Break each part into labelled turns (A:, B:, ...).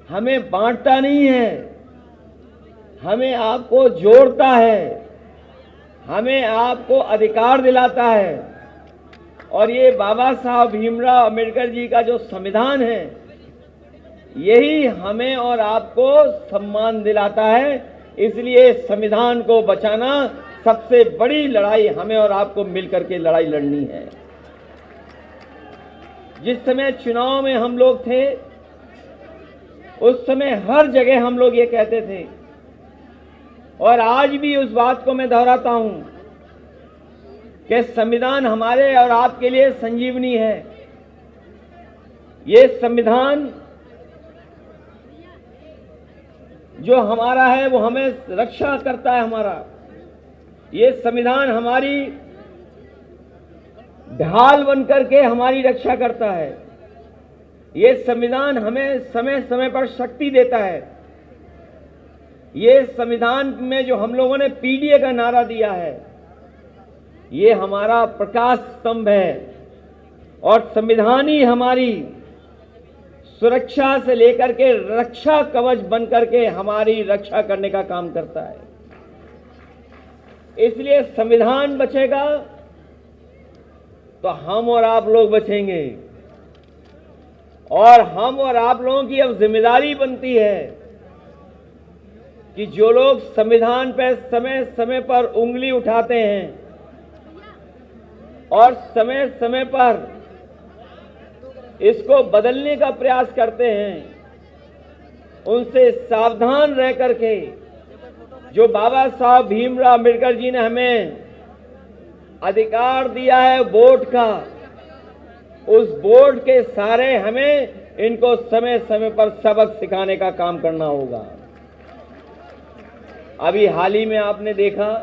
A: हमें बांटता नहीं है, हमें आपको जोड़ता है, हमें आपको अधिकार दिलाता है। और ये बाबा साहब भीमराव अंबेडकर जी का जो संविधान है, यही हमें और आपको सम्मान दिलाता है। इसलिए संविधान को बचाना सबसे बड़ी लड़ाई हमें और आपको मिलकर के लड़ाई लड़नी है। जिस समय चुनाव में हम लोग थे, उस समय हर जगह हम लोग ये कहते थे, और आज भी उस बात को मैं दोहराता हूं कि संविधान हमारे और आपके लिए संजीवनी है। ये संविधान जो हमारा है वो हमें रक्षा करता है। हमारा ये संविधान हमारी ढाल बनकर के हमारी रक्षा करता है। ये संविधान हमें समय समय पर शक्ति देता है। ये संविधान में जो हम लोगों ने पीडीए का नारा दिया है, ये हमारा प्रकाश स्तंभ है। और संविधान ही हमारी सुरक्षा से लेकर के रक्षा कवच बनकर के हमारी रक्षा करने का काम करता है। इसलिए संविधान बचेगा तो हम और आप लोग बचेंगे। और हम और आप लोगों की अब जिम्मेदारी बनती है कि जो लोग संविधान पर समय समय पर उंगली उठाते हैं और समय समय पर इसको बदलने का प्रयास करते हैं, उनसे सावधान रह करके जो बाबा साहब भीमराव अंबेडकर जी ने हमें अधिकार दिया है वोट का, उस वोट के सहारे हमें इनको समय समय पर सबक सिखाने का काम करना होगा। अभी हाल ही में आपने देखा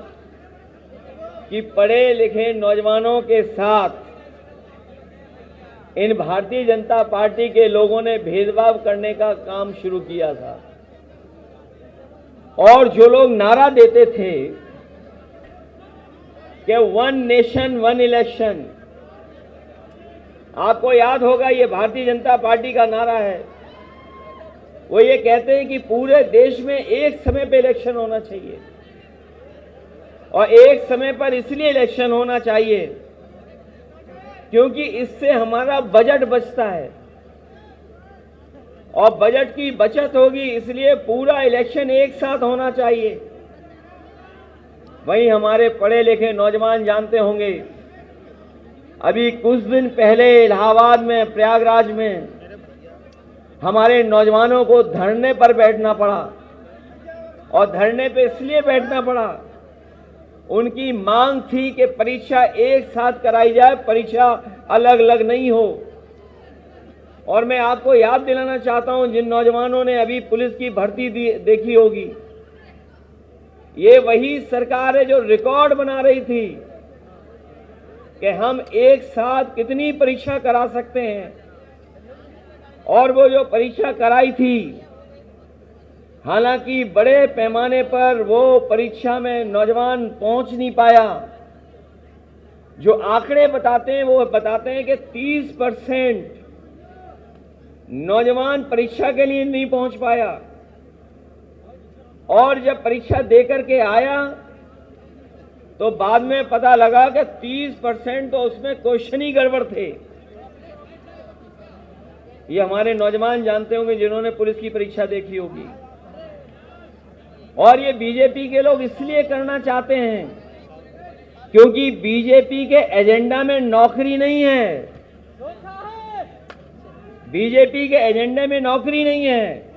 A: कि पढ़े लिखे नौजवानों के साथ इन भारतीय जनता पार्टी के लोगों ने भेदभाव करने का काम शुरू किया था। और जो लोग नारा देते थे कि वन नेशन वन इलेक्शन, आपको याद होगा ये भारतीय जनता पार्टी का नारा है। वो ये कहते हैं कि पूरे देश में एक समय पे इलेक्शन होना चाहिए। और एक समय पर इसलिए इलेक्शन होना चाहिए क्योंकि इससे हमारा बजट बचता है, और बजट की बचत होगी, इसलिए पूरा इलेक्शन एक साथ होना चाहिए। वहीं हमारे पढ़े लिखे नौजवान जानते होंगे, अभी कुछ दिन पहले इलाहाबाद में, प्रयागराज में हमारे नौजवानों को धरने पर बैठना पड़ा। और धरने पे इसलिए बैठना पड़ा, उनकी मांग थी कि परीक्षा एक साथ कराई जाए, परीक्षा अलग अलग नहीं हो। और मैं आपको याद दिलाना चाहता हूं, जिन नौजवानों ने अभी पुलिस की भर्ती देखी होगी, ये वही सरकार है जो रिकॉर्ड बना रही थी कि हम एक साथ कितनी परीक्षा करा सकते हैं। और वो जो परीक्षा कराई थी, हालांकि बड़े पैमाने पर वो परीक्षा में नौजवान पहुंच नहीं पाया। जो आंकड़े बताते हैं वो बताते हैं कि 30% नौजवान परीक्षा के लिए नहीं पहुंच पाया। और जब परीक्षा देकर के आया तो बाद में पता लगा कि 30% तो उसमें क्वेश्चन ही गड़बड़ थे। ये हमारे नौजवान जानते होंगे जिन्होंने पुलिस की परीक्षा देखी होगी। और ये बीजेपी के लोग इसलिए करना चाहते हैं क्योंकि बीजेपी के एजेंडा में नौकरी नहीं है। बीजेपी के एजेंडे में नौकरी नहीं है।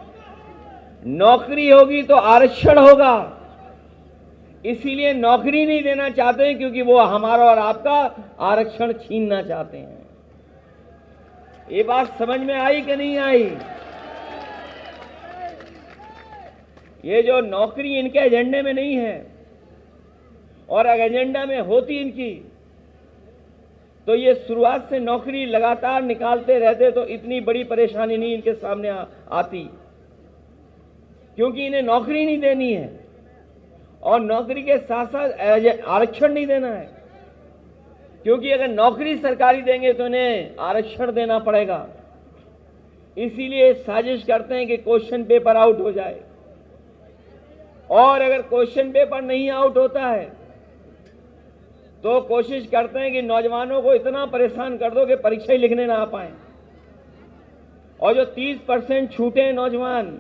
A: नौकरी होगी तो आरक्षण होगा, इसीलिए नौकरी नहीं देना चाहते हैं क्योंकि वो हमारा और आपका आरक्षण छीनना चाहते हैं। ये बात समझ में आई कि नहीं आई? ये जो नौकरी इनके एजेंडे में नहीं है, और अगर एजेंडा में होती इनकी तो ये शुरुआत से नौकरी लगातार निकालते रहते तो इतनी बड़ी परेशानी नहीं इनके सामने आती, क्योंकि इन्हें नौकरी नहीं देनी है और नौकरी के साथ साथ आरक्षण नहीं देना है। क्योंकि अगर नौकरी सरकारी देंगे तो इन्हें आरक्षण देना पड़ेगा। इसीलिए साजिश करते हैं कि क्वेश्चन पेपर आउट हो जाए, और अगर क्वेश्चन पेपर नहीं आउट होता है तो कोशिश करते हैं कि नौजवानों को इतना परेशान कर दो कि परीक्षा ही लिखने ना आ पाए। और जो 30% छूटे हैं नौजवान,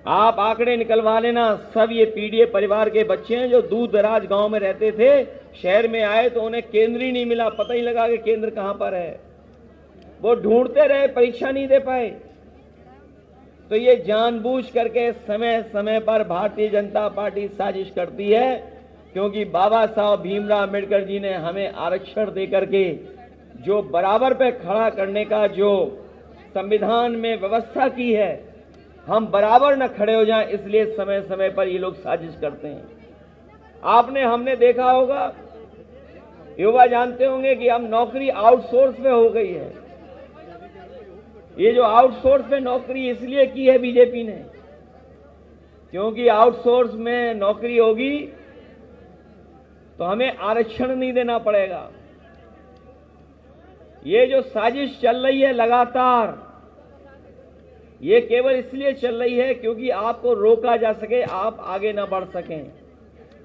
A: आप आंकड़े निकलवा लेना, सब ये पीडीए परिवार के बच्चे हैं जो दूर दराज गांव में रहते थे, शहर में आए तो उन्हें केंद्र ही नहीं मिला, पता ही लगा कि केंद्र कहां पर है। वो ढूंढते रहे, परीक्षा नहीं दे पाए। तो ये जानबूझ करके समय समय पर भारतीय जनता पार्टी साजिश करती है, क्योंकि बाबा साहब भीमराव अम्बेडकर जी ने हमें आरक्षण देकर के जो बराबर पे खड़ा करने का जो संविधान में व्यवस्था की है, हम बराबर न खड़े हो जाएं, इसलिए समय समय पर ये लोग साजिश करते हैं। हमने देखा होगा, युवा जानते होंगे कि अब नौकरी आउटसोर्स में हो गई है। ये जो आउटसोर्स में नौकरी इसलिए की है बीजेपी ने, क्योंकि आउटसोर्स में नौकरी होगी तो हमें आरक्षण नहीं देना पड़ेगा। ये जो साजिश चल रही है लगातार, ये केवल इसलिए चल रही है क्योंकि आपको रोका जा सके, आप आगे ना बढ़ सकें।